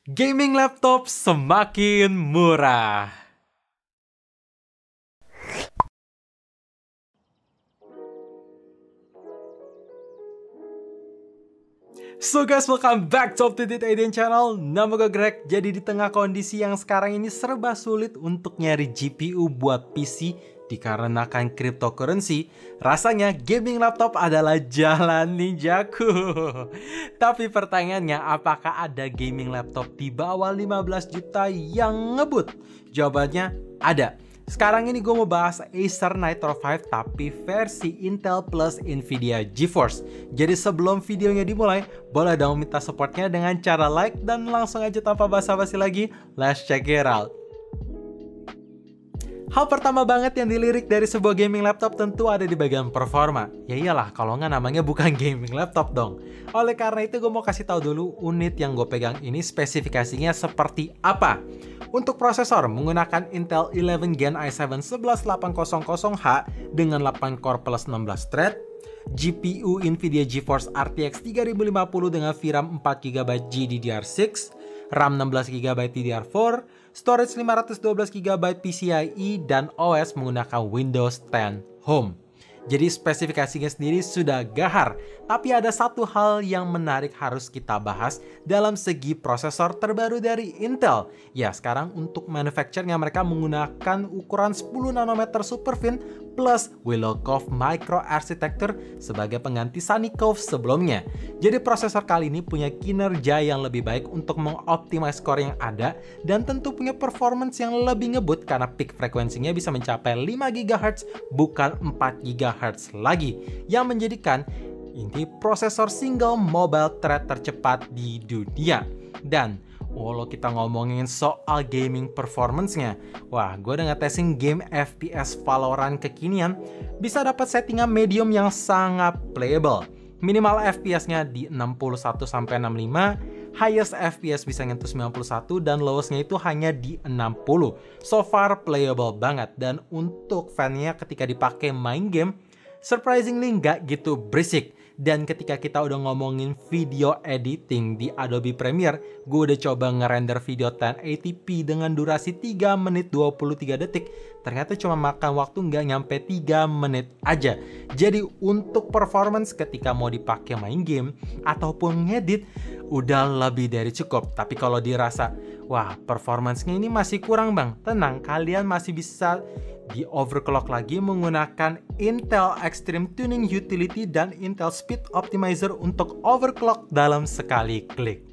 Gaming laptop semakin murah. So guys, welcome back to Up to Date Aiden Channel. Nama gue Greg. Jadi di tengah kondisi yang sekarang ini serba sulit untuk nyari GPU buat PC dikarenakan cryptocurrency, rasanya gaming laptop adalah jalan ninjaku. Tapi pertanyaannya, apakah ada gaming laptop di bawah 15 juta yang ngebut? Jawabannya ada. Sekarang ini gue mau bahas Acer Nitro 5 tapi versi Intel plus Nvidia GeForce. Jadi sebelum videonya dimulai, boleh dong minta supportnya dengan cara like dan langsung aja tanpa basa-basi lagi, let's check it out. Hal pertama banget yang dilirik dari sebuah gaming laptop tentu ada di bagian performa. Ya iyalah, kalau nggak namanya bukan gaming laptop dong. Oleh karena itu gue mau kasih tahu dulu unit yang gue pegang ini spesifikasinya seperti apa. Untuk prosesor menggunakan Intel 11 Gen i7 11800H dengan 8 core plus 16 thread. GPU Nvidia GeForce RTX 3050 dengan VRAM 4GB GDDR6, RAM 16GB DDR4, storage 512GB PCIe, dan OS menggunakan Windows 10 Home. Jadi spesifikasinya sendiri sudah gahar, tapi ada satu hal yang menarik harus kita bahas dalam segi prosesor terbaru dari Intel. Ya, sekarang untuk manufacture-nya mereka menggunakan ukuran 10 nanometer Superfin plus Willow Cove Micro Architecture sebagai pengganti Sunny Cove sebelumnya. Jadi prosesor kali ini punya kinerja yang lebih baik untuk mengoptimize core yang ada dan tentu punya performance yang lebih ngebut karena peak frekuensinya bisa mencapai 5 GHz bukan 4 GHz lagi, yang menjadikan ini prosesor single mobile thread tercepat di dunia. Dan kalau kita ngomongin soal gaming performance-nya, wah, gue udah ngetesting game FPS Valorant kekinian, bisa dapat settingan medium yang sangat playable. Minimal FPS-nya di 61-65, highest FPS bisa nyentuh 91, dan lowest-nya itu hanya di 60. So far playable banget, dan untuk fan-nya ketika dipakai main game, surprisingly nggak gitu berisik. Dan ketika kita udah ngomongin video editing di Adobe Premiere, gue udah coba ngerender video 1080p dengan durasi 3 menit 23 detik. Ternyata cuma makan waktu nggak nyampe 3 menit aja. Jadi untuk performance ketika mau dipakai main game ataupun ngedit, udah lebih dari cukup. Tapi kalau dirasa, wah, performance-nya ini masih kurang bang, tenang, kalian masih bisa di overclock lagi menggunakan Intel Extreme Tuning Utility dan Intel Speed Optimizer untuk overclock dalam sekali klik.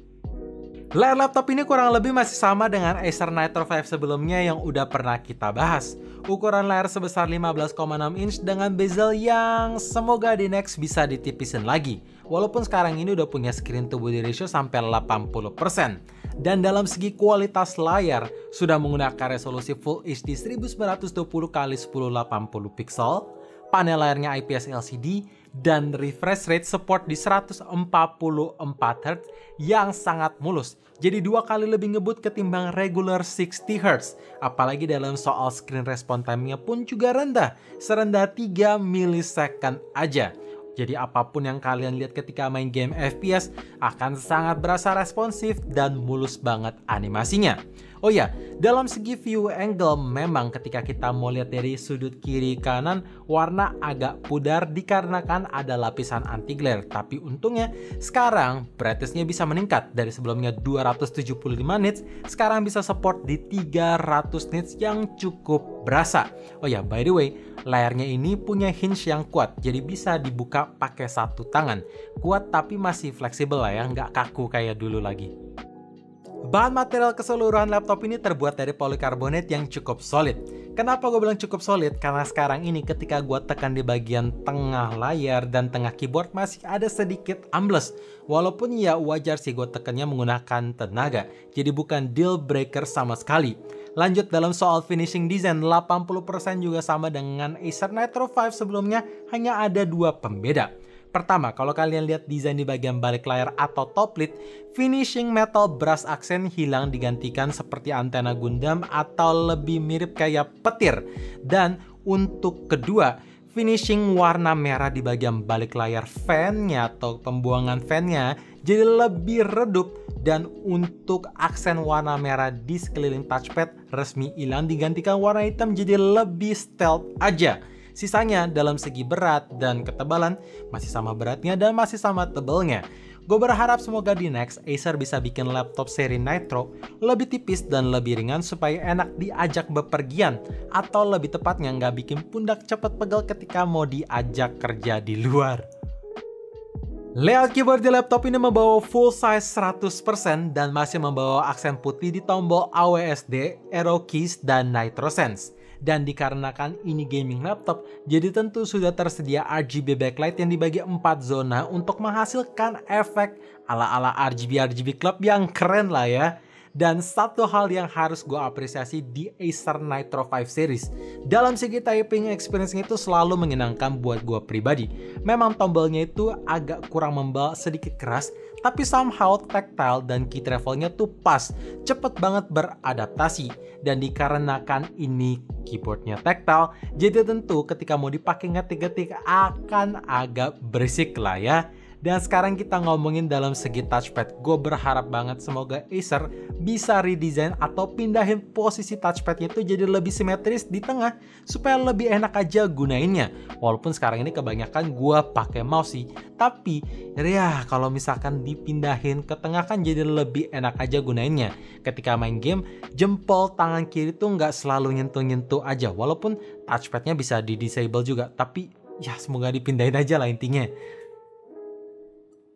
Layar laptop ini kurang lebih masih sama dengan Acer Nitro 5 sebelumnya yang udah pernah kita bahas. Ukuran layar sebesar 15,6 inch dengan bezel yang semoga di next bisa ditipisin lagi. Walaupun sekarang ini udah punya screen to body ratio sampai 80%. Dan dalam segi kualitas layar sudah menggunakan resolusi Full HD 1920x1080 pixel, panel layarnya IPS LCD, dan refresh rate support di 144 Hz yang sangat mulus. Jadi 2 kali lebih ngebut ketimbang regular 60 Hz. Apalagi dalam soal screen response time-nya pun juga rendah, serendah 3 millisecond aja. Jadi apapun yang kalian lihat ketika main game FPS akan sangat berasa responsif dan mulus banget animasinya. Oh ya, dalam segi view angle memang ketika kita mau lihat dari sudut kiri kanan warna agak pudar dikarenakan ada lapisan anti glare. Tapi untungnya sekarang brightness-nya bisa meningkat dari sebelumnya 275 nits, sekarang bisa support di 300 nits yang cukup berasa. Oh ya, by the way, layarnya ini punya hinge yang kuat, jadi bisa dibuka pakai satu tangan. Kuat tapi masih fleksibel lah ya, nggak kaku kayak dulu lagi. Bahan material keseluruhan laptop ini terbuat dari polikarbonat yang cukup solid. Kenapa gue bilang cukup solid? Karena sekarang ini ketika gue tekan di bagian tengah layar dan tengah keyboard masih ada sedikit ambles. Walaupun ya wajar sih gue tekannya menggunakan tenaga, jadi bukan deal breaker sama sekali. Lanjut dalam soal finishing design, 80% juga sama dengan Acer Nitro 5 sebelumnya, hanya ada 2 pembeda. Pertama, kalau kalian lihat desain di bagian balik layar atau top lid, finishing metal brass accent hilang digantikan seperti antena Gundam atau lebih mirip kayak petir. Dan untuk kedua, finishing warna merah di bagian balik layar fan-nya atau pembuangan fan-nya jadi lebih redup, dan untuk aksen warna merah di sekeliling touchpad resmi hilang digantikan warna hitam jadi lebih stealth aja. Sisanya dalam segi berat dan ketebalan masih sama beratnya dan masih sama tebelnya. Gue berharap semoga di next Acer bisa bikin laptop seri Nitro lebih tipis dan lebih ringan supaya enak diajak bepergian, atau lebih tepatnya nggak bikin pundak cepet pegel ketika mau diajak kerja di luar. Layout keyboard di laptop ini membawa full size 100% dan masih membawa aksen putih di tombol AWSD, Arrow Keys, dan Nitro Sense. Dan dikarenakan ini gaming laptop, jadi tentu sudah tersedia RGB backlight yang dibagi 4 zona untuk menghasilkan efek ala-ala RGB Club yang keren lah ya. Dan satu hal yang harus gue apresiasi di Acer Nitro 5 series, dalam segi typing experience-nya itu selalu menyenangkan buat gue pribadi. Memang tombolnya itu agak kurang membal, sedikit keras, tapi somehow tactile dan key travelnya tuh pas, cepet banget beradaptasi. Dan dikarenakan ini keyboardnya tactile, jadi tentu ketika mau dipakai ngetik-ngetik akan agak berisik lah ya. Dan sekarang kita ngomongin dalam segi touchpad. Gue berharap banget semoga Acer bisa redesign atau pindahin posisi touchpadnya itu jadi lebih simetris di tengah supaya lebih enak aja gunainnya. Walaupun sekarang ini kebanyakan gue pakai mouse sih, tapi ya kalau misalkan dipindahin ke tengah kan jadi lebih enak aja gunainnya. Ketika main game, jempol tangan kiri tuh nggak selalu nyentuh-nyentuh aja. Walaupun touchpadnya bisa di disable juga, tapi ya semoga dipindahin aja lah intinya.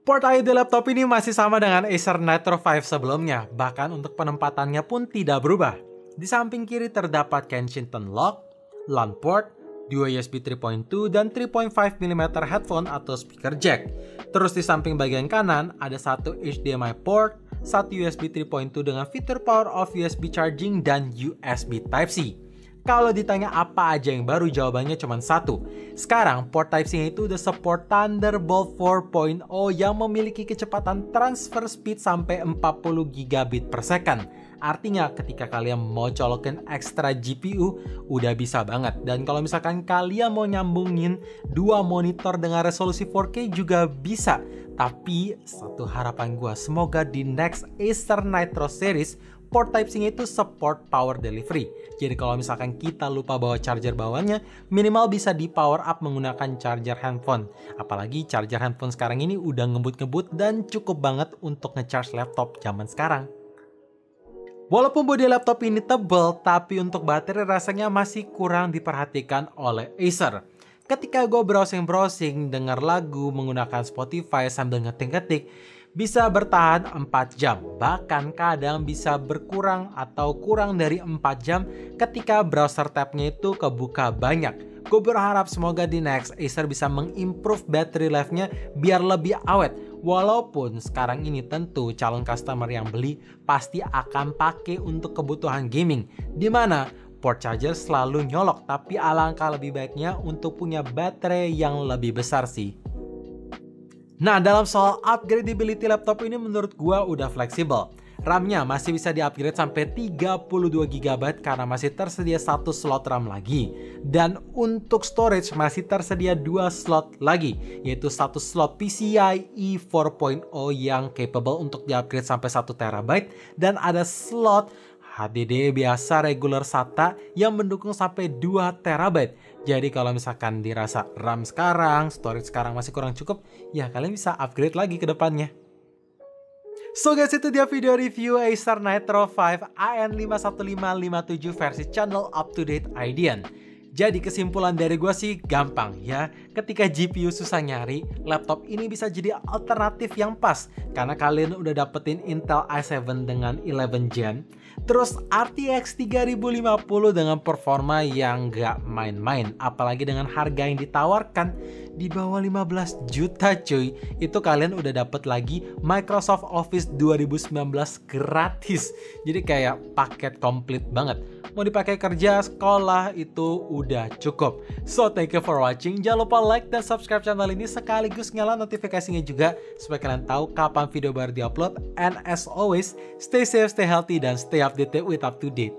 Port I/O di laptop ini masih sama dengan Acer Nitro 5 sebelumnya, bahkan untuk penempatannya pun tidak berubah. Di samping kiri terdapat Kensington lock, LAN port, 2 USB 3.2 dan 3.5mm headphone atau speaker jack. Terus di samping bagian kanan ada satu HDMI port, satu USB 3.2 dengan fitur power off USB charging dan USB Type-C. Kalau ditanya apa aja yang baru, jawabannya cuma satu. Sekarang port Type-C itu udah support Thunderbolt 4.0 yang memiliki kecepatan transfer speed sampai 40 gigabit per second. Artinya ketika kalian mau colokin ekstra GPU udah bisa banget. Dan kalau misalkan kalian mau nyambungin dua monitor dengan resolusi 4K juga bisa. Tapi satu harapan gue, semoga di next Acer Nitro series port Type-C itu support power delivery. Jadi kalau misalkan kita lupa bawa charger bawahnya, minimal bisa di power up menggunakan charger handphone. Apalagi charger handphone sekarang ini udah ngebut-ngebut dan cukup banget untuk ngecharge laptop zaman sekarang. Walaupun bodi laptop ini tebal, tapi untuk baterai rasanya masih kurang diperhatikan oleh Acer. Ketika gue browsing-browsing, denger lagu, menggunakan Spotify sambil ngetik-ngetik, bisa bertahan 4 jam, bahkan kadang bisa berkurang atau kurang dari 4 jam ketika browser tabnya itu kebuka banyak. Gue berharap semoga di next Acer bisa mengimprove battery life-nya biar lebih awet. Walaupun sekarang ini tentu calon customer yang beli pasti akan pakai untuk kebutuhan gaming, dimana port charger selalu nyolok, tapi alangkah lebih baiknya untuk punya baterai yang lebih besar sih. Nah, dalam soal upgradability laptop ini menurut gua udah fleksibel. RAM-nya masih bisa di-upgrade sampai 32 GB karena masih tersedia satu slot RAM lagi. Dan untuk storage masih tersedia 2 slot lagi, yaitu satu slot PCIe 4.0 yang capable untuk di-upgrade sampai 1 TB dan ada slot HDD biasa regular SATA yang mendukung sampai 2 TB. Jadi kalau misalkan dirasa RAM sekarang, storage sekarang masih kurang cukup, ya kalian bisa upgrade lagi ke depannya. So guys, itu dia video review Acer Nitro 5 AN51557 versi channel up to date Idean. Jadi kesimpulan dari gue sih gampang ya. Ketika GPU susah nyari, laptop ini bisa jadi alternatif yang pas. Karena kalian udah dapetin Intel i7 dengan 11 Gen. Terus RTX 3050 dengan performa yang gak main-main. Apalagi dengan harga yang ditawarkan di bawah 15 juta cuy. Itu kalian udah dapet lagi Microsoft Office 2019 gratis. Jadi kayak paket komplit banget. Mau dipakai kerja, sekolah, itu udah cukup. So thank you for watching. Jangan lupa like dan subscribe channel ini sekaligus nyala notifikasinya juga supaya kalian tahu kapan video baru diupload. And as always, stay safe, stay healthy, dan stay updated with up to date.